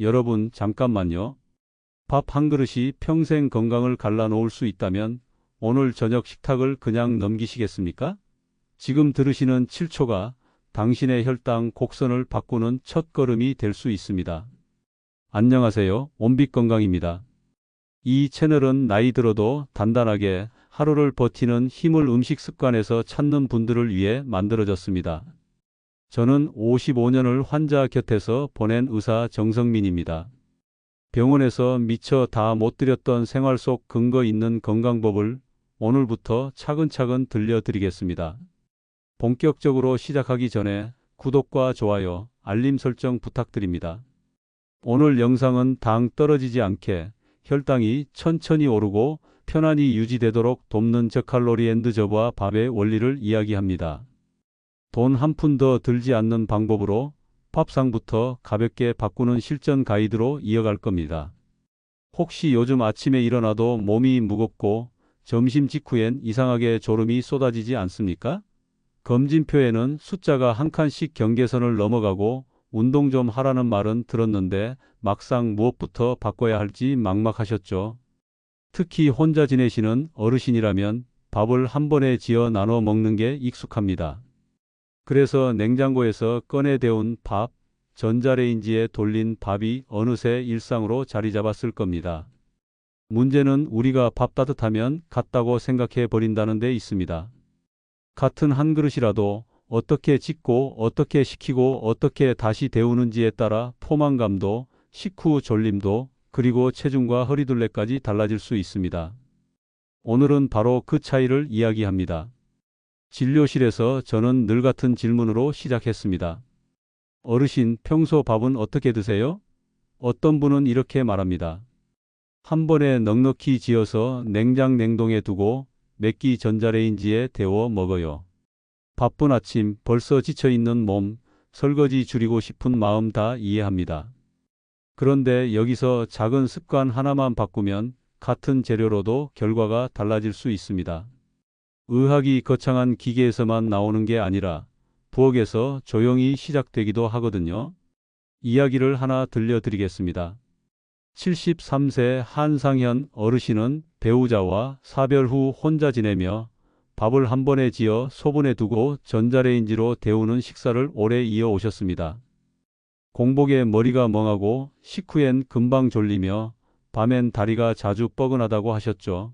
여러분, 잠깐만요. 밥 한 그릇이 평생 건강을 갈라놓을 수 있다면 오늘 저녁 식탁을 그냥 넘기시겠습니까? 지금 들으시는 7초가 당신의 혈당 곡선을 바꾸는 첫걸음이 될 수 있습니다. 안녕하세요. 온빛건강입니다. 이 채널은 나이 들어도 단단하게 하루를 버티는 힘을 음식 습관에서 찾는 분들을 위해 만들어졌습니다. 저는 55년을 환자 곁에서 보낸 의사 정성민입니다. 병원에서 미처 다 못 드렸던 생활 속 근거 있는 건강법을 오늘부터 차근차근 들려드리겠습니다. 본격적으로 시작하기 전에 구독과 좋아요, 알림 설정 부탁드립니다. 오늘 영상은 당 떨어지지 않게 혈당이 천천히 오르고 편안히 유지되도록 돕는 저칼로리 앤드 저부하 밥의 원리를 이야기합니다. 돈 한 푼 더 들지 않는 방법으로 밥상부터 가볍게 바꾸는 실전 가이드로 이어갈 겁니다. 혹시 요즘 아침에 일어나도 몸이 무겁고 점심 직후엔 이상하게 졸음이 쏟아지지 않습니까? 검진표에는 숫자가 한 칸씩 경계선을 넘어가고 운동 좀 하라는 말은 들었는데 막상 무엇부터 바꿔야 할지 막막하셨죠? 특히 혼자 지내시는 어르신이라면 밥을 한 번에 지어 나눠 먹는 게 익숙합니다. 그래서 냉장고에서 꺼내 데운 밥, 전자레인지에 돌린 밥이 어느새 일상으로 자리 잡았을 겁니다. 문제는 우리가 밥 따뜻하면 같다고 생각해 버린다는 데 있습니다. 같은 한 그릇이라도 어떻게 짓고 어떻게 식히고 어떻게 다시 데우는지에 따라 포만감도 식후 졸림도 그리고 체중과 허리둘레까지 달라질 수 있습니다. 오늘은 바로 그 차이를 이야기합니다. 진료실에서 저는 늘 같은 질문으로 시작했습니다. 어르신, 평소 밥은 어떻게 드세요? 어떤 분은 이렇게 말합니다. 한 번에 넉넉히 지어서 냉장 냉동에 두고 몇 끼 전자레인지에 데워 먹어요. 바쁜 아침, 벌써 지쳐있는 몸, 설거지 줄이고 싶은 마음 다 이해합니다. 그런데 여기서 작은 습관 하나만 바꾸면 같은 재료로도 결과가 달라질 수 있습니다. 의학이 거창한 기계에서만 나오는 게 아니라 부엌에서 조용히 시작되기도 하거든요. 이야기를 하나 들려드리겠습니다. 73세 한상현 어르신은 배우자와 사별 후 혼자 지내며 밥을 한 번에 지어 소분해 두고 전자레인지로 데우는 식사를 오래 이어오셨습니다. 공복에 머리가 멍하고 식후엔 금방 졸리며 밤엔 다리가 자주 뻐근하다고 하셨죠.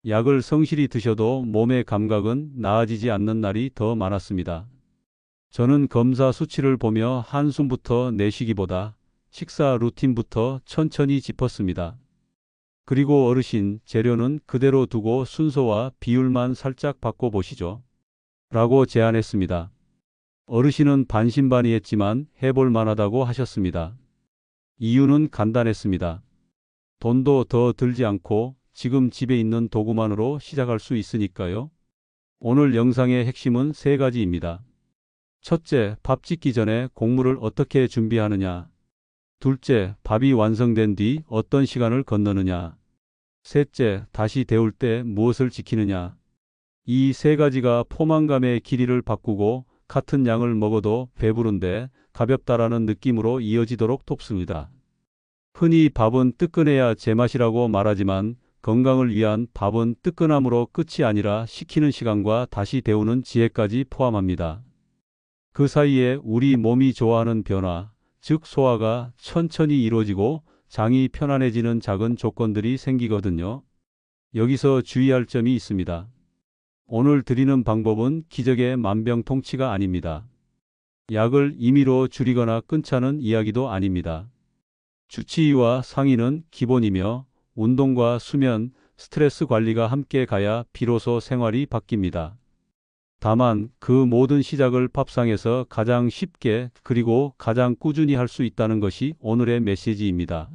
약을 성실히 드셔도 몸의 감각은 나아지지 않는 날이 더 많았습니다. 저는 검사 수치를 보며 한숨부터 내쉬기보다 식사 루틴부터 천천히 짚었습니다. 그리고 어르신, 재료는 그대로 두고 순서와 비율만 살짝 바꿔보시죠. 라고 제안했습니다. 어르신은 반신반의했지만 해볼 만하다고 하셨습니다. 이유는 간단했습니다. 돈도 더 들지 않고 지금 집에 있는 도구만으로 시작할 수 있으니까요. 오늘 영상의 핵심은 세 가지입니다. 첫째, 밥 짓기 전에 곡물을 어떻게 준비하느냐. 둘째, 밥이 완성된 뒤 어떤 시간을 건너느냐. 셋째, 다시 데울 때 무엇을 지키느냐. 이 세 가지가 포만감의 길이를 바꾸고 같은 양을 먹어도 배부른데 가볍다라는 느낌으로 이어지도록 돕습니다. 흔히 밥은 뜨끈해야 제맛이라고 말하지만 건강을 위한 밥은 뜨끈함으로 끝이 아니라 식히는 시간과 다시 데우는 지혜까지 포함합니다. 그 사이에 우리 몸이 좋아하는 변화, 즉 소화가 천천히 이루어지고 장이 편안해지는 작은 조건들이 생기거든요. 여기서 주의할 점이 있습니다. 오늘 드리는 방법은 기적의 만병통치가 아닙니다. 약을 임의로 줄이거나 끊자는 이야기도 아닙니다. 주치의와 상의는 기본이며 운동과 수면, 스트레스 관리가 함께 가야 비로소 생활이 바뀝니다. 다만 그 모든 시작을 밥상에서 가장 쉽게 그리고 가장 꾸준히 할 수 있다는 것이 오늘의 메시지입니다.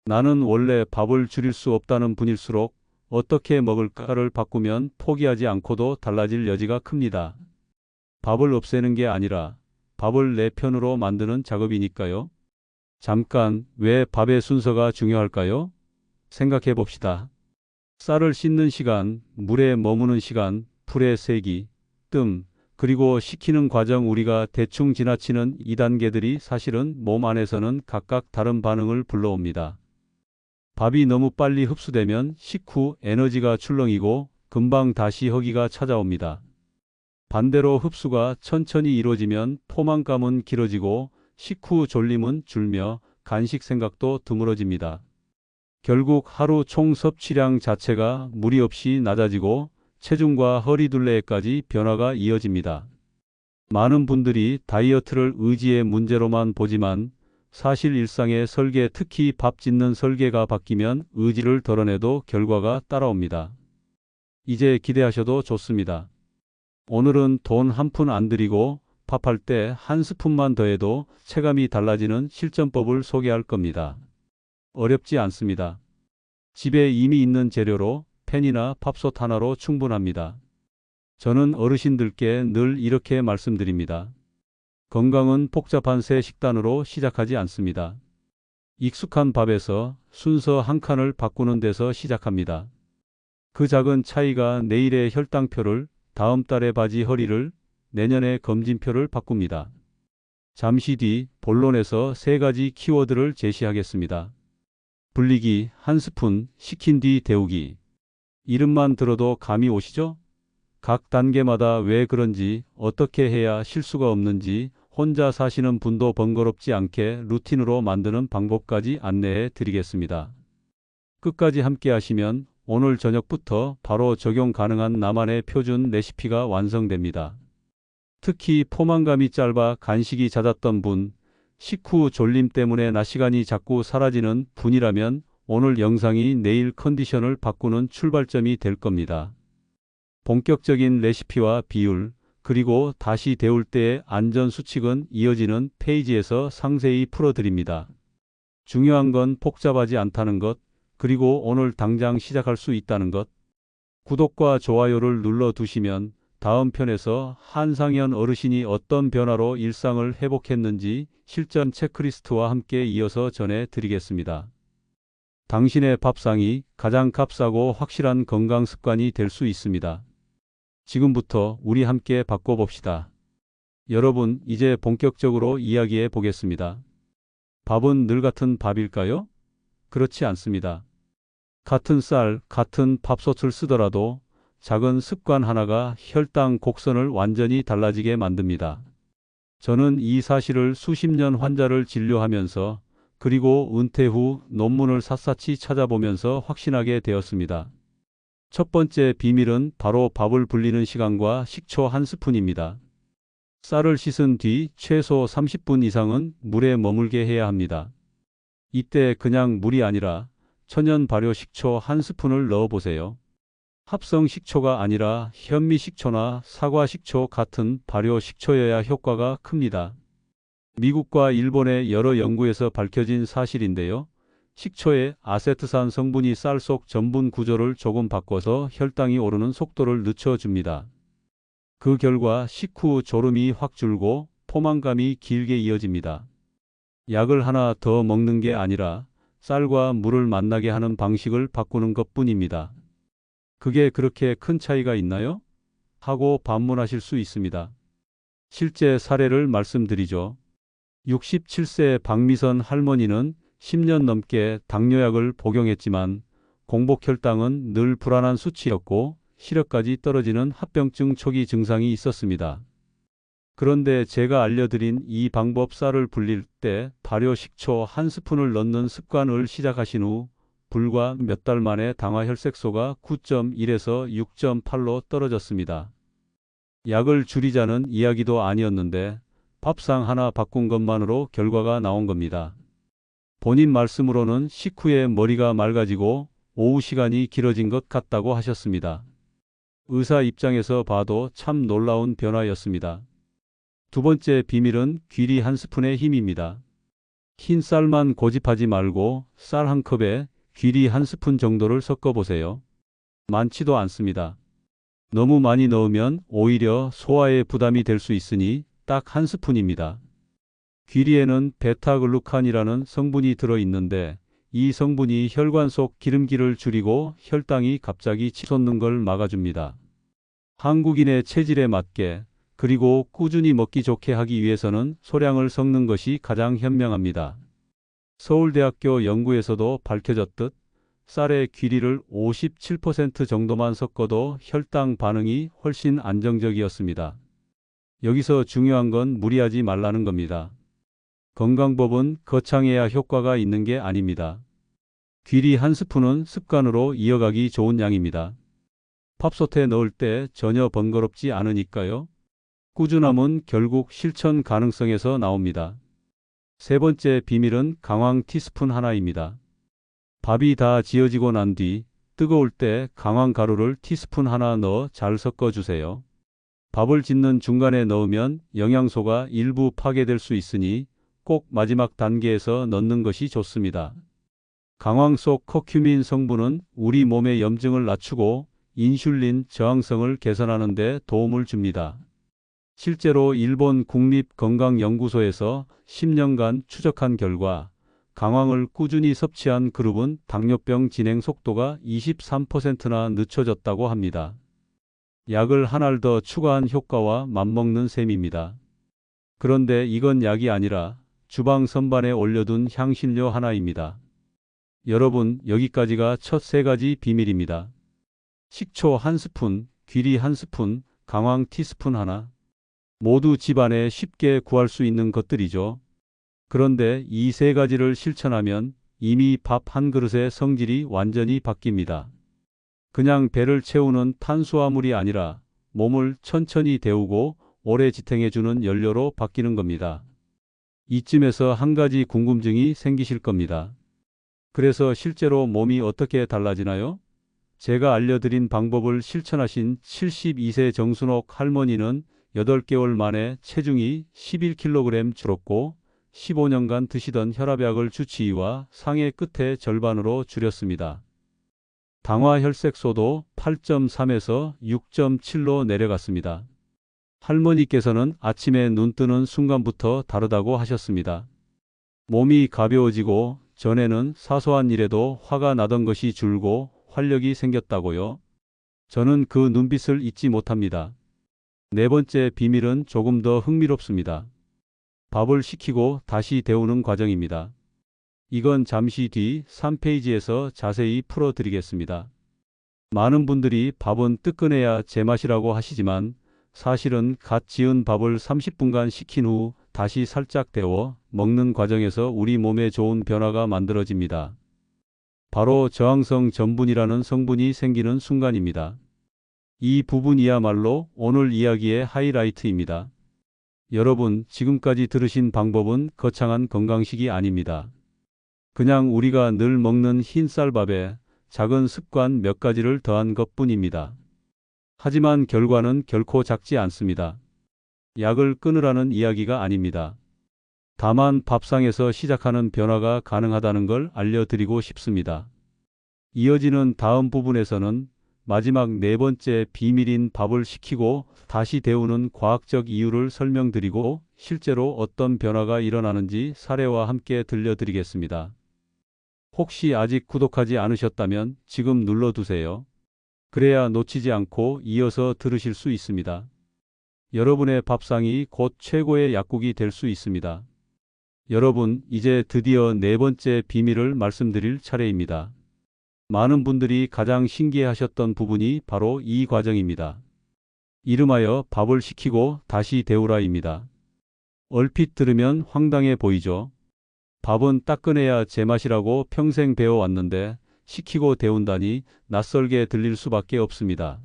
나는 원래 밥을 줄일 수 없다는 분일수록 어떻게 먹을까를 바꾸면 포기하지 않고도 달라질 여지가 큽니다. 밥을 없애는 게 아니라 밥을 내 편으로 만드는 작업이니까요. 잠깐, 왜 밥의 순서가 중요할까요? 생각해 봅시다. 쌀을 씻는 시간, 물에 머무는 시간, 풀의 세기, 뜸, 그리고 식히는 과정 우리가 대충 지나치는 이 단계들이 사실은 몸 안에서는 각각 다른 반응을 불러옵니다. 밥이 너무 빨리 흡수되면 식후 에너지가 출렁이고 금방 다시 허기가 찾아옵니다. 반대로 흡수가 천천히 이루어지면 포만감은 길어지고 식후 졸림은 줄며 간식 생각도 드물어집니다. 결국 하루 총 섭취량 자체가 무리 없이 낮아지고 체중과 허리둘레에까지 변화가 이어집니다. 많은 분들이 다이어트를 의지의 문제로만 보지만 사실 일상의 설계, 특히 밥 짓는 설계가 바뀌면 의지를 덜어내도 결과가 따라옵니다. 이제 기대하셔도 좋습니다. 오늘은 돈 한 푼 안 들이고 밥할 때 한 스푼만 더해도 체감이 달라지는 실전법을 소개할 겁니다. 어렵지 않습니다. 집에 이미 있는 재료로 팬이나 밥솥 하나로 충분합니다. 저는 어르신들께 늘 이렇게 말씀드립니다. 건강은 복잡한 새 식단으로 시작하지 않습니다. 익숙한 밥에서 순서 한 칸을 바꾸는 데서 시작합니다. 그 작은 차이가 내일의 혈당표를, 다음 달의 바지 허리를, 내년의 검진표를 바꿉니다. 잠시 뒤 본론에서 세 가지 키워드를 제시하겠습니다. 불리기, 한 스푼, 식힌 뒤 데우기. 이름만 들어도 감이 오시죠? 각 단계마다 왜 그런지, 어떻게 해야 실수가 없는지, 혼자 사시는 분도 번거롭지 않게 루틴으로 만드는 방법까지 안내해 드리겠습니다. 끝까지 함께 하시면 오늘 저녁부터 바로 적용 가능한 나만의 표준 레시피가 완성됩니다. 특히 포만감이 짧아 간식이 잦았던 분, 식후 졸림 때문에 낮 시간이 자꾸 사라지는 분이라면 오늘 영상이 내일 컨디션을 바꾸는 출발점이 될 겁니다. 본격적인 레시피와 비율, 그리고 다시 데울 때의 안전수칙은 이어지는 페이지에서 상세히 풀어드립니다. 중요한 건 복잡하지 않다는 것, 그리고 오늘 당장 시작할 수 있다는 것. 구독과 좋아요를 눌러두시면 다음 편에서 한상현 어르신이 어떤 변화로 일상을 회복했는지 실전 체크리스트와 함께 이어서 전해드리겠습니다. 당신의 밥상이 가장 값싸고 확실한 건강 습관이 될 수 있습니다. 지금부터 우리 함께 바꿔봅시다. 여러분, 이제 본격적으로 이야기해 보겠습니다. 밥은 늘 같은 밥일까요? 그렇지 않습니다. 같은 쌀, 같은 밥솥을 쓰더라도 작은 습관 하나가 혈당 곡선을 완전히 달라지게 만듭니다. 저는 이 사실을 수십 년 환자를 진료하면서 그리고 은퇴 후 논문을 샅샅이 찾아보면서 확신하게 되었습니다. 첫 번째 비밀은 바로 밥을 불리는 시간과 식초 한 스푼입니다. 쌀을 씻은 뒤 최소 30분 이상은 물에 머물게 해야 합니다. 이때 그냥 물이 아니라 천연 발효 식초 한 스푼을 넣어보세요. 합성 식초가 아니라 현미 식초나 사과 식초 같은 발효 식초여야 효과가 큽니다. 미국과 일본의 여러 연구에서 밝혀진 사실인데요. 식초의 아세트산 성분이 쌀 속 전분 구조를 조금 바꿔서 혈당이 오르는 속도를 늦춰줍니다. 그 결과 식후 졸음이 확 줄고 포만감이 길게 이어집니다. 약을 하나 더 먹는 게 아니라 쌀과 물을 만나게 하는 방식을 바꾸는 것뿐입니다. 그게 그렇게 큰 차이가 있나요? 하고 반문하실 수 있습니다. 실제 사례를 말씀드리죠. 67세 박미선 할머니는 10년 넘게 당뇨약을 복용했지만 공복 혈당은 늘 불안한 수치였고 시력까지 떨어지는 합병증 초기 증상이 있었습니다. 그런데 제가 알려드린 이 방법, 쌀을 불릴 때 발효 식초 한 스푼을 넣는 습관을 시작하신 후 불과 몇 달 만에 당화 혈색소가 9.1에서 6.8로 떨어졌습니다. 약을 줄이자는 이야기도 아니었는데 밥상 하나 바꾼 것만으로 결과가 나온 겁니다. 본인 말씀으로는 식후에 머리가 맑아지고 오후 시간이 길어진 것 같다고 하셨습니다. 의사 입장에서 봐도 참 놀라운 변화였습니다. 두 번째 비밀은 귀리 한 스푼의 힘입니다. 흰 쌀만 고집하지 말고 쌀 한 컵에 귀리 한 스푼 정도를 섞어보세요. 많지도 않습니다. 너무 많이 넣으면 오히려 소화에 부담이 될 수 있으니 딱 한 스푼입니다. 귀리에는 베타글루칸이라는 성분이 들어있는데 이 성분이 혈관 속 기름기를 줄이고 혈당이 갑자기 치솟는 걸 막아줍니다. 한국인의 체질에 맞게 그리고 꾸준히 먹기 좋게 하기 위해서는 소량을 섞는 것이 가장 현명합니다. 서울대학교 연구에서도 밝혀졌듯 쌀의 귀리를 57% 정도만 섞어도 혈당 반응이 훨씬 안정적이었습니다. 여기서 중요한 건 무리하지 말라는 겁니다. 건강법은 거창해야 효과가 있는 게 아닙니다. 귀리 한 스푼은 습관으로 이어가기 좋은 양입니다. 밥솥에 넣을 때 전혀 번거롭지 않으니까요. 꾸준함은 결국 실천 가능성에서 나옵니다. 세 번째 비밀은 강황 티스푼 하나입니다. 밥이 다 지어지고 난 뒤 뜨거울 때 강황 가루를 티스푼 하나 넣어 잘 섞어주세요. 밥을 짓는 중간에 넣으면 영양소가 일부 파괴될 수 있으니 꼭 마지막 단계에서 넣는 것이 좋습니다. 강황 속 커큐민 성분은 우리 몸의 염증을 낮추고 인슐린 저항성을 개선하는 데 도움을 줍니다. 실제로 일본 국립건강연구소에서 10년간 추적한 결과 강황을 꾸준히 섭취한 그룹은 당뇨병 진행 속도가 23%나 늦춰졌다고 합니다. 약을 한 알 더 추가한 효과와 맞먹는 셈입니다. 그런데 이건 약이 아니라 주방 선반에 올려둔 향신료 하나입니다. 여러분, 여기까지가 첫 세 가지 비밀입니다. 식초 한 스푼, 귀리 한 스푼, 강황 티스푼 하나. 모두 집안에 쉽게 구할 수 있는 것들이죠. 그런데 이 세 가지를 실천하면 이미 밥 한 그릇의 성질이 완전히 바뀝니다. 그냥 배를 채우는 탄수화물이 아니라 몸을 천천히 데우고 오래 지탱해주는 연료로 바뀌는 겁니다. 이쯤에서 한 가지 궁금증이 생기실 겁니다. 그래서 실제로 몸이 어떻게 달라지나요? 제가 알려드린 방법을 실천하신 72세 정순옥 할머니는 8개월 만에 체중이 11kg 줄었고 15년간 드시던 혈압약을 주치의와 상해 끝에 절반으로 줄였습니다. 당화 혈색소도 8.3에서 6.7로 내려갔습니다. 할머니께서는 아침에 눈 뜨는 순간부터 다르다고 하셨습니다. 몸이 가벼워지고 전에는 사소한 일에도 화가 나던 것이 줄고 활력이 생겼다고요. 저는 그 눈빛을 잊지 못합니다. 네 번째 비밀은 조금 더 흥미롭습니다. 밥을 식히고 다시 데우는 과정입니다. 이건 잠시 뒤 3페이지에서 자세히 풀어드리겠습니다. 많은 분들이 밥은 뜨끈해야 제맛이라고 하시지만 사실은 갓 지은 밥을 30분간 식힌 후 다시 살짝 데워 먹는 과정에서 우리 몸에 좋은 변화가 만들어집니다. 바로 저항성 전분이라는 성분이 생기는 순간입니다. 이 부분이야말로 오늘 이야기의 하이라이트입니다. 여러분, 지금까지 들으신 방법은 거창한 건강식이 아닙니다. 그냥 우리가 늘 먹는 흰 쌀밥에 작은 습관 몇 가지를 더한 것뿐입니다. 하지만 결과는 결코 작지 않습니다. 약을 끊으라는 이야기가 아닙니다. 다만 밥상에서 시작하는 변화가 가능하다는 걸 알려드리고 싶습니다. 이어지는 다음 부분에서는 마지막 네 번째 비밀인 밥을 식히고 다시 데우는 과학적 이유를 설명드리고 실제로 어떤 변화가 일어나는지 사례와 함께 들려드리겠습니다. 혹시 아직 구독하지 않으셨다면 지금 눌러두세요. 그래야 놓치지 않고 이어서 들으실 수 있습니다. 여러분의 밥상이 곧 최고의 약국이 될 수 있습니다. 여러분, 이제 드디어 네 번째 비밀을 말씀드릴 차례입니다. 많은 분들이 가장 신기해하셨던 부분이 바로 이 과정입니다. 이름하여 밥을 식히고 다시 데우라입니다. 얼핏 들으면 황당해 보이죠? 밥은 따끈해야 제맛이라고 평생 배워왔는데 식히고 데운다니 낯설게 들릴 수밖에 없습니다.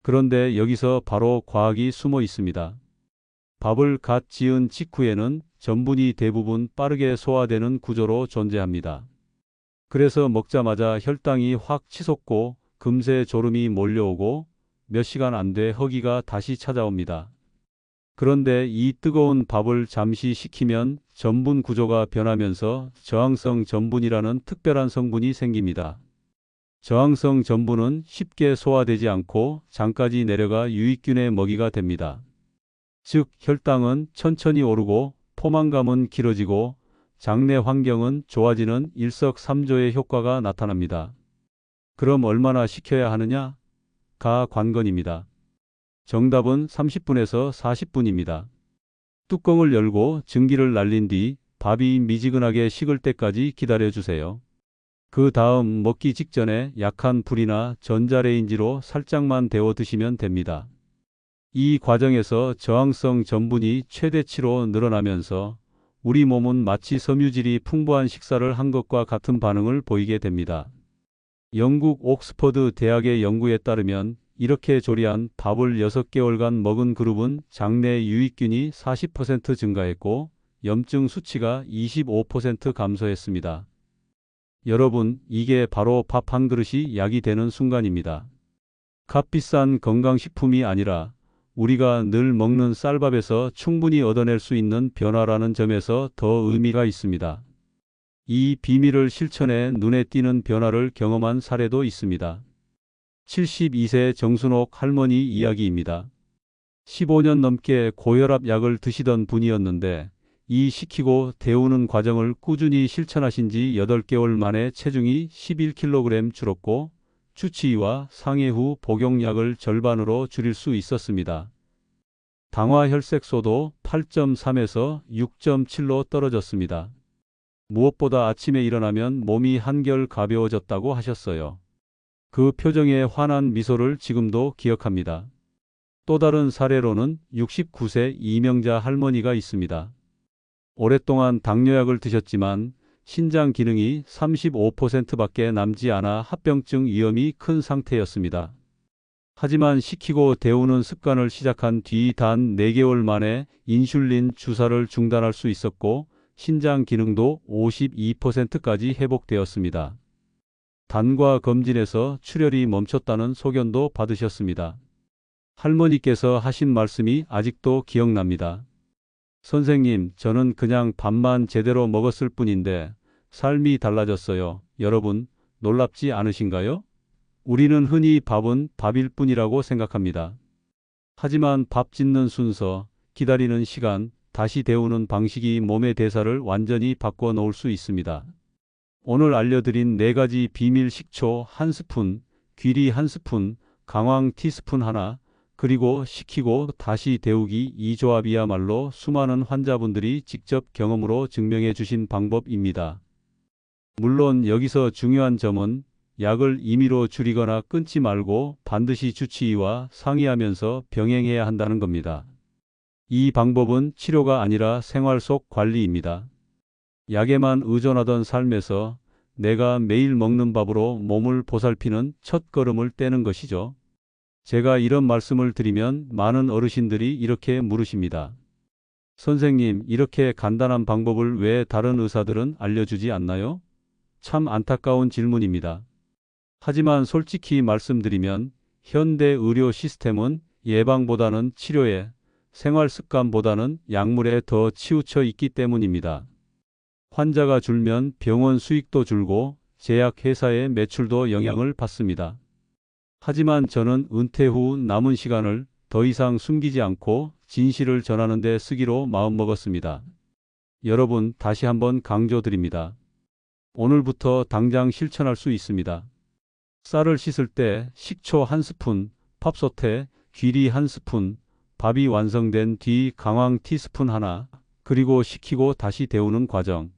그런데 여기서 바로 과학이 숨어 있습니다. 밥을 갓 지은 직후에는 전분이 대부분 빠르게 소화되는 구조로 존재합니다. 그래서 먹자마자 혈당이 확 치솟고 금세 졸음이 몰려오고 몇 시간 안 돼 허기가 다시 찾아옵니다. 그런데 이 뜨거운 밥을 잠시 식히면 전분 구조가 변하면서 저항성 전분이라는 특별한 성분이 생깁니다. 저항성 전분은 쉽게 소화되지 않고 장까지 내려가 유익균의 먹이가 됩니다. 즉, 혈당은 천천히 오르고 포만감은 길어지고 장내 환경은 좋아지는 일석삼조의 효과가 나타납니다. 그럼 얼마나 식혀야 하느냐? 가 관건입니다. 정답은 30분에서 40분입니다. 뚜껑을 열고 증기를 날린 뒤 밥이 미지근하게 식을 때까지 기다려주세요. 그 다음 먹기 직전에 약한 불이나 전자레인지로 살짝만 데워 드시면 됩니다. 이 과정에서 저항성 전분이 최대치로 늘어나면서 우리 몸은 마치 섬유질이 풍부한 식사를 한 것과 같은 반응을 보이게 됩니다. 영국 옥스퍼드 대학의 연구에 따르면 이렇게 조리한 밥을 6개월간 먹은 그룹은 장내 유익균이 40% 증가했고 염증 수치가 25% 감소했습니다. 여러분, 이게 바로 밥 한 그릇이 약이 되는 순간입니다. 값비싼 건강식품이 아니라 우리가 늘 먹는 쌀밥에서 충분히 얻어낼 수 있는 변화라는 점에서 더 의미가 있습니다. 이 비밀을 실천해 눈에 띄는 변화를 경험한 사례도 있습니다. 72세 정순옥 할머니 이야기입니다. 15년 넘게 고혈압 약을 드시던 분이었는데 이 식히고 데우는 과정을 꾸준히 실천하신 지 8개월 만에 체중이 11kg 줄었고 주치의와 상해 후 복용량을 절반으로 줄일 수 있었습니다. 당화 혈색소도 8.3에서 6.7로 떨어졌습니다. 무엇보다 아침에 일어나면 몸이 한결 가벼워졌다고 하셨어요. 그 표정의 환한 미소를 지금도 기억합니다. 또 다른 사례로는 69세 이명자 할머니가 있습니다. 오랫동안 당뇨약을 드셨지만 신장 기능이 35%밖에 남지 않아 합병증 위험이 큰 상태였습니다. 하지만 식히고 데우는 습관을 시작한 뒤 단 4개월 만에 인슐린 주사를 중단할 수 있었고 신장 기능도 52%까지 회복되었습니다. 단과 검진에서 출혈이 멈췄다는 소견도 받으셨습니다. 할머니께서 하신 말씀이 아직도 기억납니다. 선생님, 저는 그냥 밥만 제대로 먹었을 뿐인데 삶이 달라졌어요. 여러분, 놀랍지 않으신가요? 우리는 흔히 밥은 밥일 뿐이라고 생각합니다. 하지만 밥 짓는 순서, 기다리는 시간, 다시 데우는 방식이 몸의 대사를 완전히 바꿔 놓을 수 있습니다. 오늘 알려드린 4가지 비밀 식초 1스푼, 귀리 1스푼, 강황 티스푼 하나, 그리고 식히고 다시 데우기 이 조합이야말로 수많은 환자분들이 직접 경험으로 증명해 주신 방법입니다. 물론 여기서 중요한 점은 약을 임의로 줄이거나 끊지 말고 반드시 주치의와 상의하면서 병행해야 한다는 겁니다. 이 방법은 치료가 아니라 생활 속 관리입니다. 약에만 의존하던 삶에서 내가 매일 먹는 밥으로 몸을 보살피는 첫 걸음을 떼는 것이죠. 제가 이런 말씀을 드리면 많은 어르신들이 이렇게 물으십니다. 선생님, 이렇게 간단한 방법을 왜 다른 의사들은 알려주지 않나요? 참 안타까운 질문입니다. 하지만 솔직히 말씀드리면 현대 의료 시스템은 예방보다는 치료에, 생활 습관보다는 약물에 더 치우쳐 있기 때문입니다. 환자가 줄면 병원 수익도 줄고 제약회사의 매출도 영향을 받습니다. 하지만 저는 은퇴 후 남은 시간을 더 이상 숨기지 않고 진실을 전하는 데 쓰기로 마음먹었습니다. 여러분, 다시 한번 강조드립니다. 오늘부터 당장 실천할 수 있습니다. 쌀을 씻을 때 식초 1스푼, 팝솥에 귀리 1스푼, 밥이 완성된 뒤 강황 티스푼 하나, 그리고 식히고 다시 데우는 과정.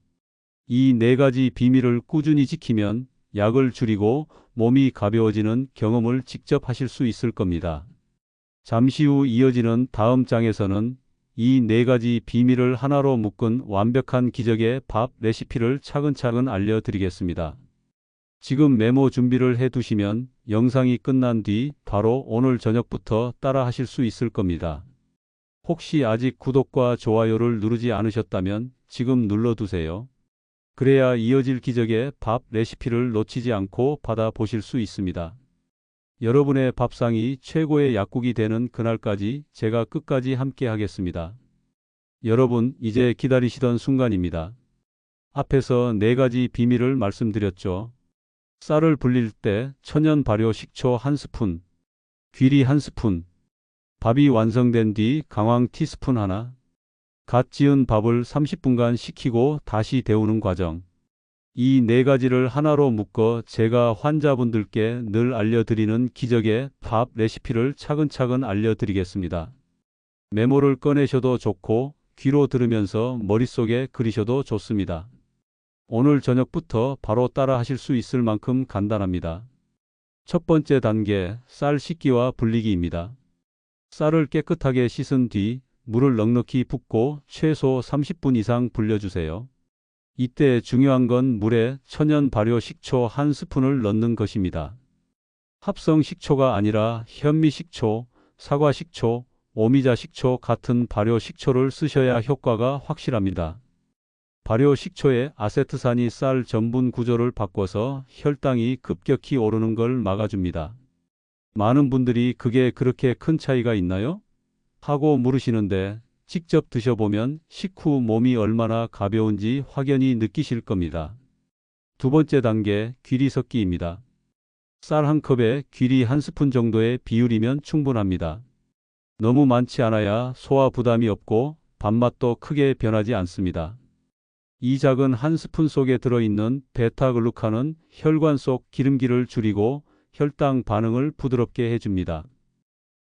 이 4가지 비밀을 꾸준히 지키면 약을 줄이고 몸이 가벼워지는 경험을 직접 하실 수 있을 겁니다. 잠시 후 이어지는 다음 장에서는 이 4가지 비밀을 하나로 묶은 완벽한 기적의 밥 레시피를 차근차근 알려드리겠습니다. 지금 메모 준비를 해 두시면 영상이 끝난 뒤 바로 오늘 저녁부터 따라 하실 수 있을 겁니다. 혹시 아직 구독과 좋아요를 누르지 않으셨다면 지금 눌러두세요. 그래야 이어질 기적의 밥 레시피를 놓치지 않고 받아보실 수 있습니다. 여러분의 밥상이 최고의 약국이 되는 그날까지 제가 끝까지 함께 하겠습니다. 여러분, 이제 기다리시던 순간입니다. 앞에서 4가지 비밀을 말씀드렸죠. 쌀을 불릴 때 천연 발효 식초 1스푼, 귀리 1스푼, 밥이 완성된 뒤 강황 티스푼 하나, 갓 지은 밥을 30분간 식히고 다시 데우는 과정. 이 네 가지를 하나로 묶어 제가 환자분들께 늘 알려드리는 기적의 밥 레시피를 차근차근 알려드리겠습니다. 메모를 꺼내셔도 좋고 귀로 들으면서 머릿속에 그리셔도 좋습니다. 오늘 저녁부터 바로 따라 하실 수 있을 만큼 간단합니다. 첫 번째 단계, 쌀 씻기와 불리기입니다. 쌀을 깨끗하게 씻은 뒤 물을 넉넉히 붓고 최소 30분 이상 불려주세요. 이때 중요한 건 물에 천연 발효 식초 한 스푼을 넣는 것입니다. 합성 식초가 아니라 현미 식초, 사과 식초, 오미자 식초 같은 발효 식초를 쓰셔야 효과가 확실합니다. 발효 식초의 아세트산이 쌀 전분 구조를 바꿔서 혈당이 급격히 오르는 걸 막아줍니다. 많은 분들이 그게 그렇게 큰 차이가 있나요? 하고 물으시는데 직접 드셔보면 식후 몸이 얼마나 가벼운지 확연히 느끼실 겁니다. 두 번째 단계, 귀리 섞기입니다. 쌀 한 컵에 귀리 한 스푼 정도의 비율이면 충분합니다. 너무 많지 않아야 소화 부담이 없고 밥맛도 크게 변하지 않습니다. 이 작은 한 스푼 속에 들어있는 베타글루칸은 혈관 속 기름기를 줄이고 혈당 반응을 부드럽게 해줍니다.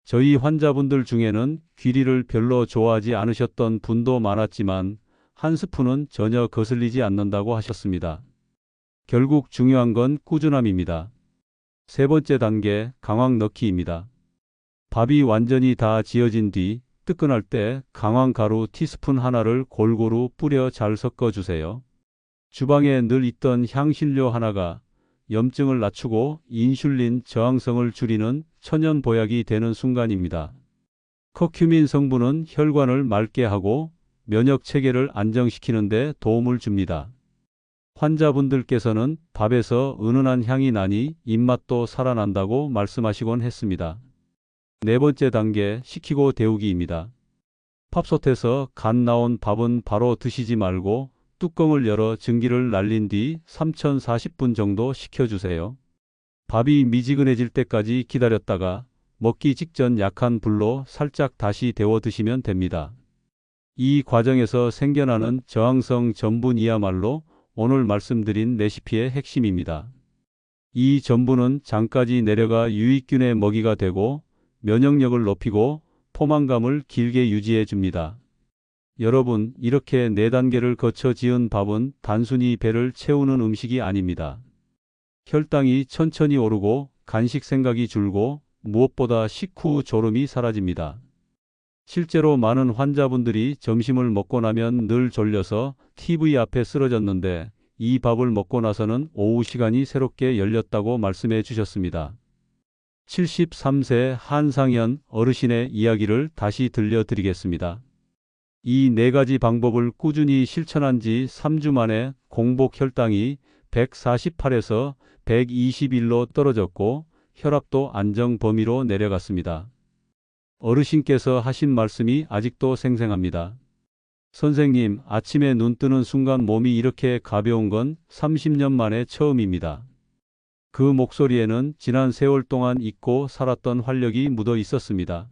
저희 환자분들 중에는 귀리를 별로 좋아하지 않으셨던 분도 많았지만 한 스푼은 전혀 거슬리지 않는다고 하셨습니다. 결국 중요한 건 꾸준함입니다. 세 번째 단계, 강황 넣기입니다. 밥이 완전히 다 지어진 뒤 뜨끈할 때 강황 가루 티스푼 하나를 골고루 뿌려 잘 섞어주세요. 주방에 늘 있던 향신료 하나가 염증을 낮추고 인슐린 저항성을 줄이는 천연 보약이 되는 순간입니다. 커큐민 성분은 혈관을 맑게 하고 면역 체계를 안정시키는 데 도움을 줍니다. 환자분들께서는 밥에서 은은한 향이 나니 입맛도 살아난다고 말씀하시곤 했습니다. 네 번째 단계, 식히고 데우기입니다. 팝솥에서 갓 나온 밥은 바로 드시지 말고 뚜껑을 열어 증기를 날린 뒤 3040분 정도 식혀주세요. 밥이 미지근해질 때까지 기다렸다가 먹기 직전 약한 불로 살짝 다시 데워 드시면 됩니다. 이 과정에서 생겨나는 저항성 전분이야말로 오늘 말씀드린 레시피의 핵심입니다. 이 전분은 장까지 내려가 유익균의 먹이가 되고 면역력을 높이고 포만감을 길게 유지해 줍니다. 여러분, 이렇게 4단계를 거쳐 지은 밥은 단순히 배를 채우는 음식이 아닙니다. 혈당이 천천히 오르고 간식 생각이 줄고 무엇보다 식후 졸음이 사라집니다. 실제로 많은 환자분들이 점심을 먹고 나면 늘 졸려서 TV 앞에 쓰러졌는데 이 밥을 먹고 나서는 오후 시간이 새롭게 열렸다고 말씀해 주셨습니다. 73세 한상현 어르신의 이야기를 다시 들려드리겠습니다. 이 4가지 방법을 꾸준히 실천한 지 3주 만에 공복 혈당이 148에서 121로 떨어졌고 혈압도 안정 범위로 내려갔습니다. 어르신께서 하신 말씀이 아직도 생생합니다. 선생님, 아침에 눈 뜨는 순간 몸이 이렇게 가벼운 건 30년 만에 처음입니다. 그 목소리에는 지난 세월 동안 잊고 살았던 활력이 묻어 있었습니다.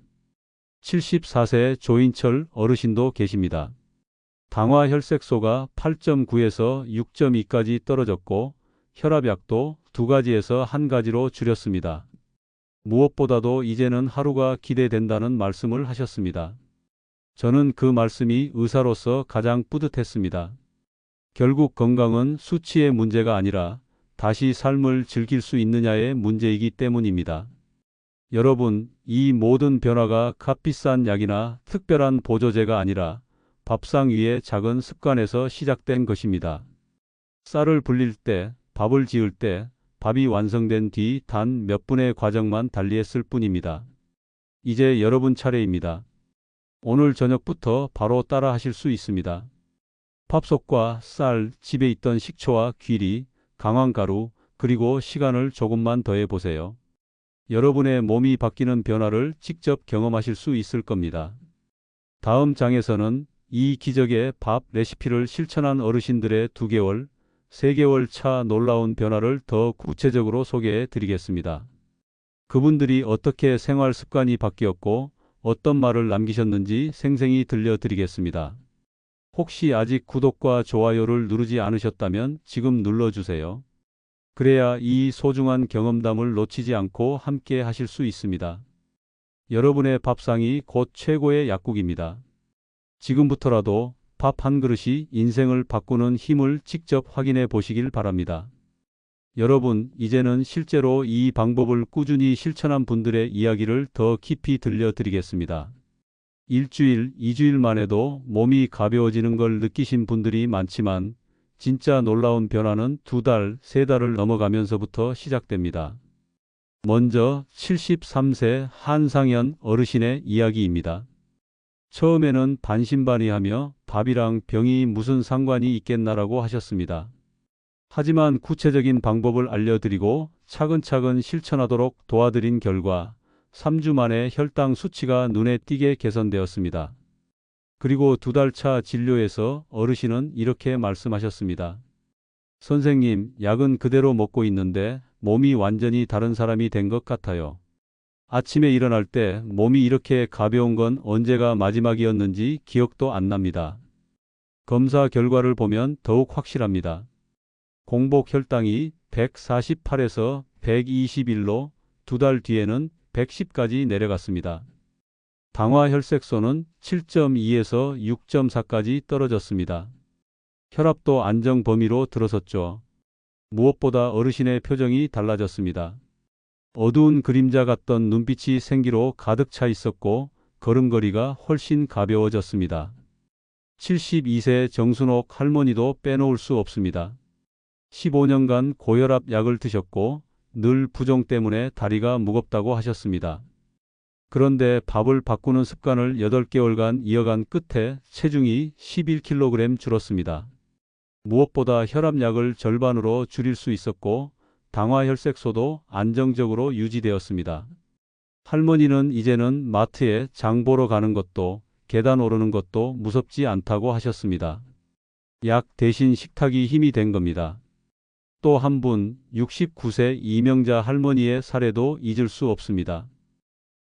74세 조인철 어르신도 계십니다. 당화 혈색소가 8.9에서 6.2까지 떨어졌고 혈압약도 2가지에서 1가지로 줄였습니다. 무엇보다도 이제는 하루가 기대된다는 말씀을 하셨습니다. 저는 그 말씀이 의사로서 가장 뿌듯했습니다. 결국 건강은 수치의 문제가 아니라 다시 삶을 즐길 수 있느냐의 문제이기 때문입니다. 여러분, 이 모든 변화가 값비싼 약이나 특별한 보조제가 아니라 밥상 위의 작은 습관에서 시작된 것입니다. 쌀을 불릴 때, 밥을 지을 때, 밥이 완성된 뒤 단 몇 분의 과정만 달리했을 뿐입니다. 이제 여러분 차례입니다. 오늘 저녁부터 바로 따라 하실 수 있습니다. 팝솥과 쌀, 집에 있던 식초와 귀리, 강황가루, 그리고 시간을 조금만 더해 보세요. 여러분의 몸이 바뀌는 변화를 직접 경험하실 수 있을 겁니다. 다음 장에서는 이 기적의 밥 레시피를 실천한 어르신들의 2개월, 3개월 차 놀라운 변화를 더 구체적으로 소개해 드리겠습니다. 그분들이 어떻게 생활 습관이 바뀌었고 어떤 말을 남기셨는지 생생히 들려드리겠습니다. 혹시 아직 구독과 좋아요를 누르지 않으셨다면 지금 눌러주세요. 그래야 이 소중한 경험담을 놓치지 않고 함께 하실 수 있습니다. 여러분의 밥상이 곧 최고의 약국입니다. 지금부터라도 밥 한 그릇이 인생을 바꾸는 힘을 직접 확인해 보시길 바랍니다. 여러분, 이제는 실제로 이 방법을 꾸준히 실천한 분들의 이야기를 더 깊이 들려드리겠습니다. 일주일, 2주일만 해도 몸이 가벼워지는 걸 느끼신 분들이 많지만 진짜 놀라운 변화는 2달, 3달을 넘어가면서부터 시작됩니다. 먼저 73세 한상현 어르신의 이야기입니다. 처음에는 반신반의하며 밥이랑 병이 무슨 상관이 있겠나라고 하셨습니다. 하지만 구체적인 방법을 알려드리고 차근차근 실천하도록 도와드린 결과 3주 만에 혈당 수치가 눈에 띄게 개선되었습니다. 그리고 2달 차 진료에서 어르신은 이렇게 말씀하셨습니다. 선생님, 약은 그대로 먹고 있는데 몸이 완전히 다른 사람이 된 것 같아요. 아침에 일어날 때 몸이 이렇게 가벼운 건 언제가 마지막이었는지 기억도 안 납니다. 검사 결과를 보면 더욱 확실합니다. 공복 혈당이 148에서 121로 2달 뒤에는 110까지 내려갔습니다. 당화 혈색소는 7.2에서 6.4까지 떨어졌습니다. 혈압도 안정 범위로 들어섰죠. 무엇보다 어르신의 표정이 달라졌습니다. 어두운 그림자 같던 눈빛이 생기로 가득 차 있었고 걸음걸이가 훨씬 가벼워졌습니다. 72세 정순옥 할머니도 빼놓을 수 없습니다. 15년간 고혈압 약을 드셨고 늘 부종 때문에 다리가 무겁다고 하셨습니다. 그런데 밥을 바꾸는 습관을 8개월간 이어간 끝에 체중이 11kg 줄었습니다. 무엇보다 혈압약을 절반으로 줄일 수 있었고 당화혈색소도 안정적으로 유지되었습니다. 할머니는 이제는 마트에 장 보러 가는 것도 계단 오르는 것도 무섭지 않다고 하셨습니다. 약 대신 식탁이 힘이 된 겁니다. 또 한 분, 69세 이명자 할머니의 사례도 잊을 수 없습니다.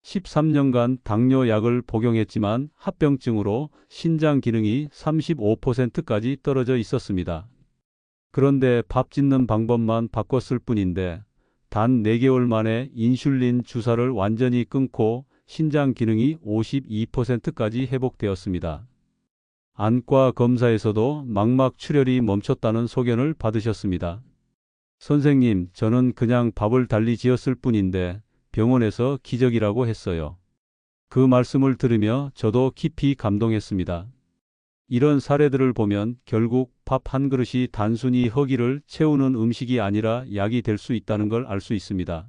13년간 당뇨약을 복용했지만 합병증으로 신장 기능이 35%까지 떨어져 있었습니다. 그런데 밥 짓는 방법만 바꿨을 뿐인데 단 4개월 만에 인슐린 주사를 완전히 끊고 신장 기능이 52%까지 회복되었습니다. 안과 검사에서도 망막 출혈이 멈췄다는 소견을 받으셨습니다. 선생님, 저는 그냥 밥을 달리 지었을 뿐인데 병원에서 기적이라고 했어요. 그 말씀을 들으며 저도 깊이 감동했습니다. 이런 사례들을 보면 결국 밥 한 그릇이 단순히 허기를 채우는 음식이 아니라 약이 될 수 있다는 걸 알 수 있습니다.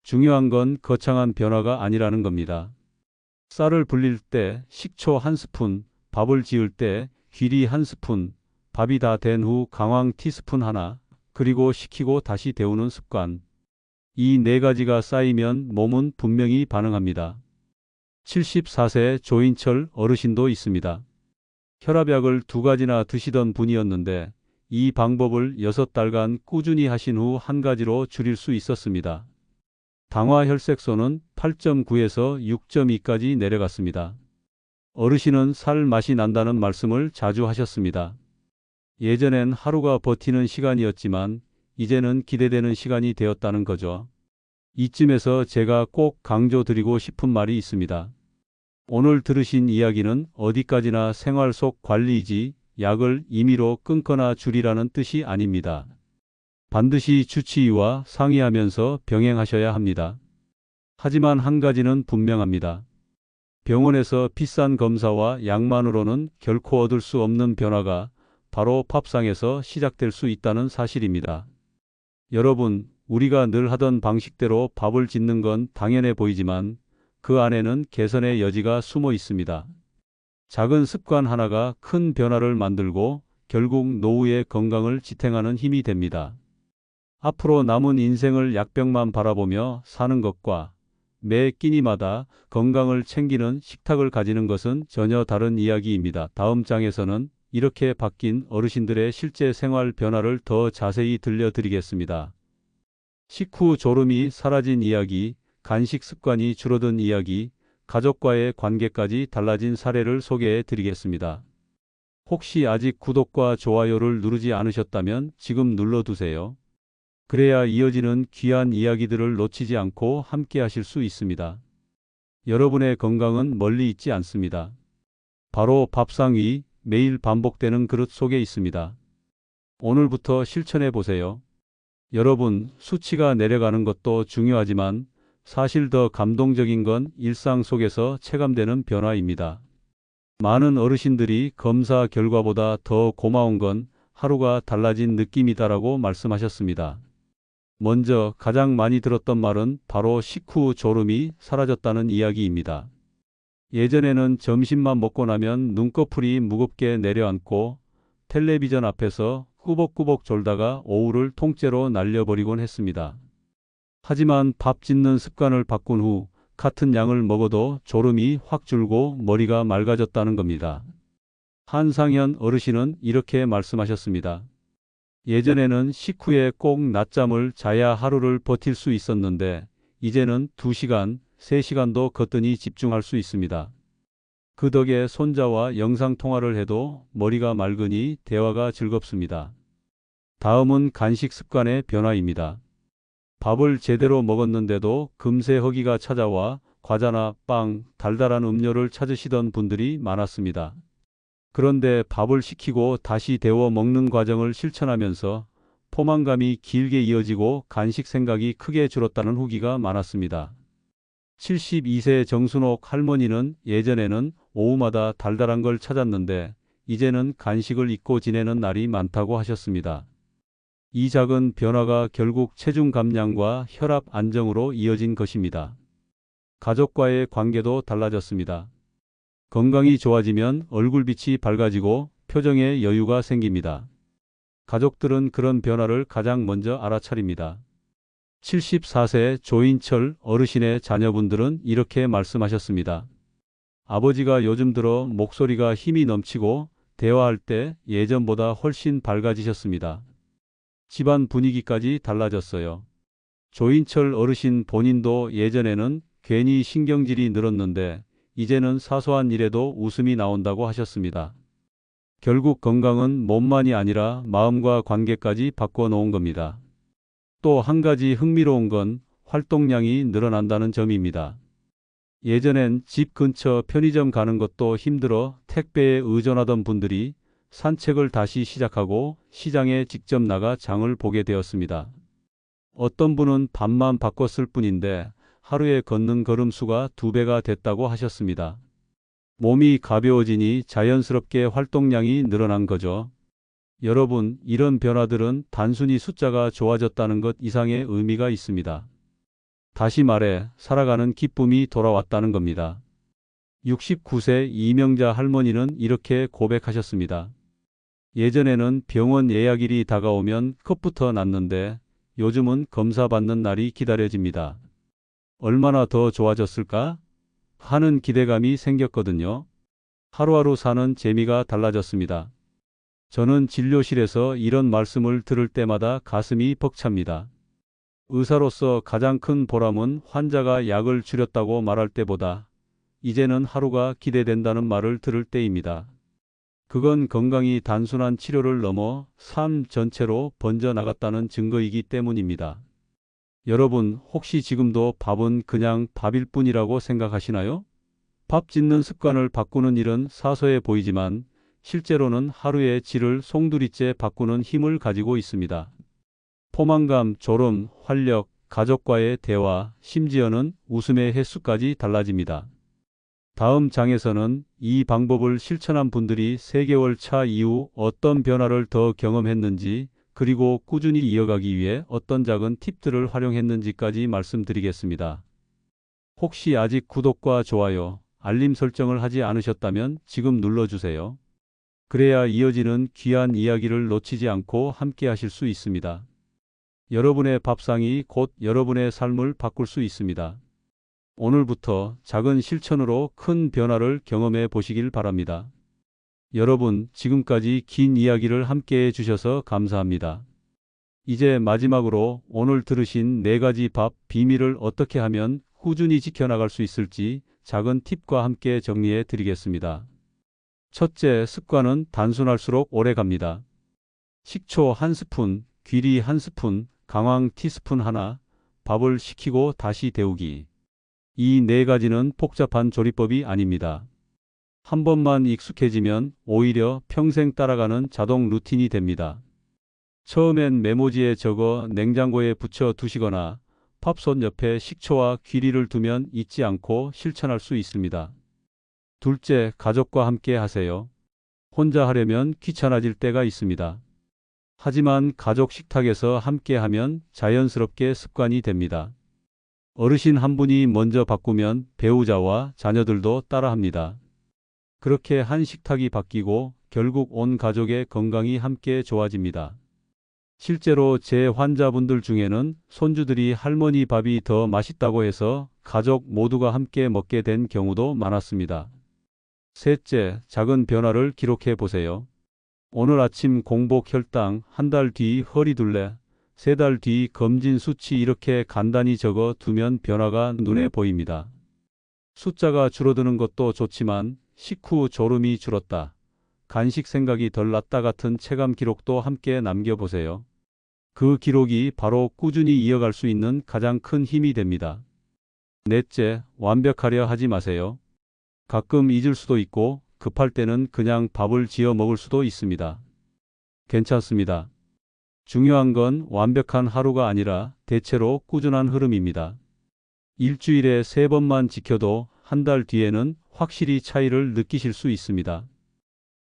중요한 건 거창한 변화가 아니라는 겁니다. 쌀을 불릴 때 식초 1스푼, 밥을 지을 때 귀리 1스푼, 밥이 다 된 후 강황 티스푼 하나, 그리고 식히고 다시 데우는 습관. 이 4가지가 쌓이면 몸은 분명히 반응합니다. 74세 조인철 어르신도 있습니다. 혈압약을 2가지나 드시던 분이었는데 이 방법을 6달간 꾸준히 하신 후 1가지로 줄일 수 있었습니다. 당화 혈색소는 8.9에서 6.2까지 내려갔습니다. 어르신은 살 맛이 난다는 말씀을 자주 하셨습니다. 예전엔 하루가 버티는 시간이었지만 이제는 기대되는 시간이 되었다는 거죠. 이쯤에서 제가 꼭 강조드리고 싶은 말이 있습니다. 오늘 들으신 이야기는 어디까지나 생활 속 관리이지 약을 임의로 끊거나 줄이라는 뜻이 아닙니다. 반드시 주치의와 상의하면서 병행하셔야 합니다. 하지만 한 가지는 분명합니다. 병원에서 비싼 검사와 약만으로는 결코 얻을 수 없는 변화가 바로 밥상에서 시작될 수 있다는 사실입니다. 여러분, 우리가 늘 하던 방식대로 밥을 짓는 건 당연해 보이지만 그 안에는 개선의 여지가 숨어 있습니다. 작은 습관 하나가 큰 변화를 만들고 결국 노후의 건강을 지탱하는 힘이 됩니다. 앞으로 남은 인생을 약병만 바라보며 사는 것과 매 끼니마다 건강을 챙기는 식탁을 가지는 것은 전혀 다른 이야기입니다. 다음 장에서는 이렇게 바뀐 어르신들의 실제 생활 변화를 더 자세히 들려드리겠습니다. 식후 졸음이 사라진 이야기, 간식 습관이 줄어든 이야기, 가족과의 관계까지 달라진 사례를 소개해 드리겠습니다. 혹시 아직 구독과 좋아요를 누르지 않으셨다면 지금 눌러두세요. 그래야 이어지는 귀한 이야기들을 놓치지 않고 함께 하실 수 있습니다. 여러분의 건강은 멀리 있지 않습니다. 바로 밥상 위 매일 반복되는 그릇 속에 있습니다. 오늘부터 실천해 보세요. 여러분, 수치가 내려가는 것도 중요하지만 사실 더 감동적인 건 일상 속에서 체감되는 변화입니다. 많은 어르신들이 검사 결과보다 더 고마운 건 하루가 달라진 느낌이다라고 말씀하셨습니다. 먼저 가장 많이 들었던 말은 바로 식후 졸음이 사라졌다는 이야기입니다. 예전에는 점심만 먹고 나면 눈꺼풀이 무겁게 내려앉고 텔레비전 앞에서 꾸벅꾸벅 졸다가 오후를 통째로 날려버리곤 했습니다. 하지만 밥 짓는 습관을 바꾼 후 같은 양을 먹어도 졸음이 확 줄고 머리가 맑아졌다는 겁니다. 한상현 어르신은 이렇게 말씀하셨습니다. 예전에는 식후에 꼭 낮잠을 자야 하루를 버틸 수 있었는데 이제는 2시간, 3시간도 거뜬히 집중할 수 있습니다. 그 덕에 손자와 영상통화를 해도 머리가 맑으니 대화가 즐겁습니다. 다음은 간식 습관의 변화입니다. 밥을 제대로 먹었는데도 금세 허기가 찾아와 과자나 빵, 달달한 음료를 찾으시던 분들이 많았습니다. 그런데 밥을 시키고 다시 데워 먹는 과정을 실천하면서 포만감이 길게 이어지고 간식 생각이 크게 줄었다는 후기가 많았습니다. 72세 정순옥 할머니는 예전에는 오후마다 달달한 걸 찾았는데 이제는 간식을 잊고 지내는 날이 많다고 하셨습니다. 이 작은 변화가 결국 체중 감량과 혈압 안정으로 이어진 것입니다. 가족과의 관계도 달라졌습니다. 건강이 좋아지면 얼굴빛이 밝아지고 표정에 여유가 생깁니다. 가족들은 그런 변화를 가장 먼저 알아차립니다. 74세 조인철 어르신의 자녀분들은 이렇게 말씀하셨습니다. 아버지가 요즘 들어 목소리가 힘이 넘치고 대화할 때 예전보다 훨씬 밝아지셨습니다. 집안 분위기까지 달라졌어요. 조인철 어르신 본인도 예전에는 괜히 신경질이 늘었는데 이제는 사소한 일에도 웃음이 나온다고 하셨습니다. 결국 건강은 몸만이 아니라 마음과 관계까지 바꿔놓은 겁니다. 또 한 가지 흥미로운 건 활동량이 늘어난다는 점입니다. 예전엔 집 근처 편의점 가는 것도 힘들어 택배에 의존하던 분들이 산책을 다시 시작하고 시장에 직접 나가 장을 보게 되었습니다. 어떤 분은 밥만 바꿨을 뿐인데 하루에 걷는 걸음수가 2배가 됐다고 하셨습니다. 몸이 가벼워지니 자연스럽게 활동량이 늘어난 거죠. 여러분, 이런 변화들은 단순히 숫자가 좋아졌다는 것 이상의 의미가 있습니다. 다시 말해, 살아가는 기쁨이 돌아왔다는 겁니다. 69세 이명자 할머니는 이렇게 고백하셨습니다. 예전에는 병원 예약일이 다가오면 컵부터 났는데 요즘은 검사 받는 날이 기다려집니다. 얼마나 더 좋아졌을까? 하는 기대감이 생겼거든요. 하루하루 사는 재미가 달라졌습니다. 저는 진료실에서 이런 말씀을 들을 때마다 가슴이 벅찹니다. 의사로서 가장 큰 보람은 환자가 약을 줄였다고 말할 때보다 이제는 하루가 기대된다는 말을 들을 때입니다. 그건 건강이 단순한 치료를 넘어 삶 전체로 번져나갔다는 증거이기 때문입니다. 여러분, 혹시 지금도 밥은 그냥 밥일 뿐이라고 생각하시나요? 밥 짓는 습관을 바꾸는 일은 사소해 보이지만 실제로는 하루의 질을 송두리째 바꾸는 힘을 가지고 있습니다. 포만감, 졸음, 활력, 가족과의 대화, 심지어는 웃음의 횟수까지 달라집니다. 다음 장에서는 이 방법을 실천한 분들이 3개월 차 이후 어떤 변화를 더 경험했는지 그리고 꾸준히 이어가기 위해 어떤 작은 팁들을 활용했는지까지 말씀드리겠습니다. 혹시 아직 구독과 좋아요, 알림 설정을 하지 않으셨다면 지금 눌러주세요. 그래야 이어지는 귀한 이야기를 놓치지 않고 함께 하실 수 있습니다. 여러분의 밥상이 곧 여러분의 삶을 바꿀 수 있습니다. 오늘부터 작은 실천으로 큰 변화를 경험해 보시길 바랍니다. 여러분, 지금까지 긴 이야기를 함께 해주셔서 감사합니다. 이제 마지막으로 오늘 들으신 4가지 밥 비밀을 어떻게 하면 꾸준히 지켜나갈 수 있을지 작은 팁과 함께 정리해 드리겠습니다. 첫째, 습관은 단순할수록 오래 갑니다. 식초 1스푼, 귀리 1스푼, 강황 티스푼 하나, 밥을 식히고 다시 데우기. 이 네 가지는 복잡한 조리법이 아닙니다. 한 번만 익숙해지면 오히려 평생 따라가는 자동 루틴이 됩니다. 처음엔 메모지에 적어 냉장고에 붙여 두시거나 밥솥 옆에 식초와 귀리를 두면 잊지 않고 실천할 수 있습니다. 둘째, 가족과 함께 하세요. 혼자 하려면 귀찮아질 때가 있습니다. 하지만 가족 식탁에서 함께 하면 자연스럽게 습관이 됩니다. 어르신 한 분이 먼저 바꾸면 배우자와 자녀들도 따라합니다. 그렇게 한 식탁이 바뀌고 결국 온 가족의 건강이 함께 좋아집니다. 실제로 제 환자분들 중에는 손주들이 할머니 밥이 더 맛있다고 해서 가족 모두가 함께 먹게 된 경우도 많았습니다. 셋째, 작은 변화를 기록해 보세요. 오늘 아침 공복 혈당, 한 달 뒤 허리둘레, 3달 뒤 검진 수치 이렇게 간단히 적어 두면 변화가 눈에 보입니다. 숫자가 줄어드는 것도 좋지만 식후 졸음이 줄었다, 간식 생각이 덜 났다 같은 체감 기록도 함께 남겨보세요. 그 기록이 바로 꾸준히 이어갈 수 있는 가장 큰 힘이 됩니다. 넷째, 완벽하려 하지 마세요. 가끔 잊을 수도 있고 급할 때는 그냥 밥을 지어 먹을 수도 있습니다. 괜찮습니다. 중요한 건 완벽한 하루가 아니라 대체로 꾸준한 흐름입니다. 일주일에 3번만 지켜도 한 달 뒤에는 확실히 차이를 느끼실 수 있습니다.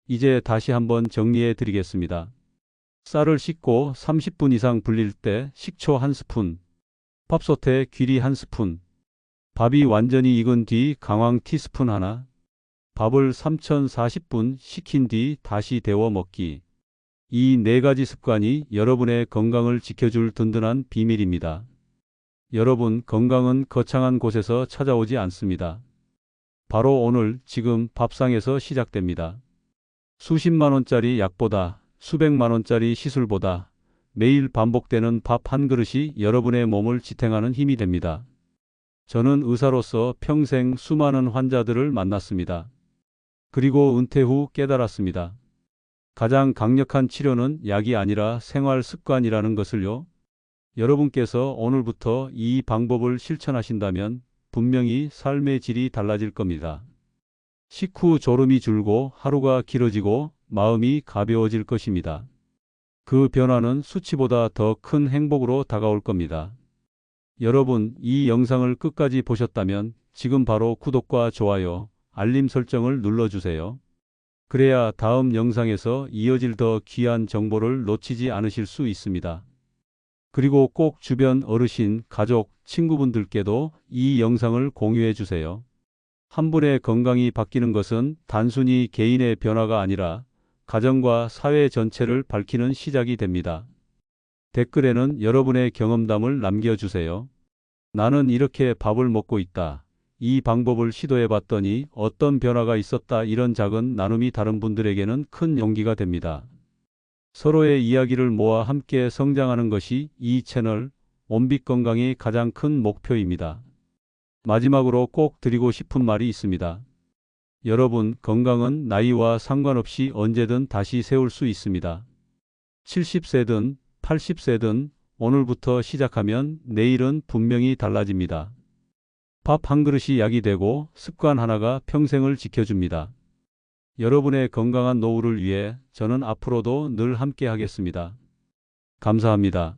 이제 다시 한번 정리해 드리겠습니다. 쌀을 씻고 30분 이상 불릴 때 식초 1스푼, 밥솥에 귀리 1스푼, 밥이 완전히 익은 뒤 강황 티스푼 하나, 밥을 3040분 식힌 뒤 다시 데워 먹기. 이 네 가지 습관이 여러분의 건강을 지켜줄 든든한 비밀입니다. 여러분, 건강은 거창한 곳에서 찾아오지 않습니다. 바로 오늘, 지금 밥상에서 시작됩니다. 수십만 원짜리 약보다, 수백만 원짜리 시술보다 매일 반복되는 밥 한 그릇이 여러분의 몸을 지탱하는 힘이 됩니다. 저는 의사로서 평생 수많은 환자들을 만났습니다. 그리고 은퇴 후 깨달았습니다. 가장 강력한 치료는 약이 아니라 생활 습관이라는 것을요. 여러분께서 오늘부터 이 방법을 실천하신다면 분명히 삶의 질이 달라질 겁니다. 식후 졸음이 줄고 하루가 길어지고 마음이 가벼워질 것입니다. 그 변화는 수치보다 더 큰 행복으로 다가올 겁니다. 여러분, 이 영상을 끝까지 보셨다면 지금 바로 구독과 좋아요, 알림 설정을 눌러주세요. 그래야 다음 영상에서 이어질 더 귀한 정보를 놓치지 않으실 수 있습니다. 그리고 꼭 주변 어르신, 가족, 친구분들께도 이 영상을 공유해 주세요. 한 분의 건강이 바뀌는 것은 단순히 개인의 변화가 아니라 가정과 사회 전체를 밝히는 시작이 됩니다. 댓글에는 여러분의 경험담을 남겨주세요. 나는 이렇게 밥을 먹고 있다. 이 방법을 시도해 봤더니 어떤 변화가 있었다. 이런 작은 나눔이 다른 분들에게는 큰 용기가 됩니다. 서로의 이야기를 모아 함께 성장하는 것이 이 채널 온빛 건강의 가장 큰 목표입니다. 마지막으로 꼭 드리고 싶은 말이 있습니다. 여러분, 건강은 나이와 상관없이 언제든 다시 세울 수 있습니다. 70세든 80세든 오늘부터 시작하면 내일은 분명히 달라집니다. 밥 한 그릇이 약이 되고 습관 하나가 평생을 지켜줍니다. 여러분의 건강한 노후를 위해 저는 앞으로도 늘 함께 하겠습니다. 감사합니다.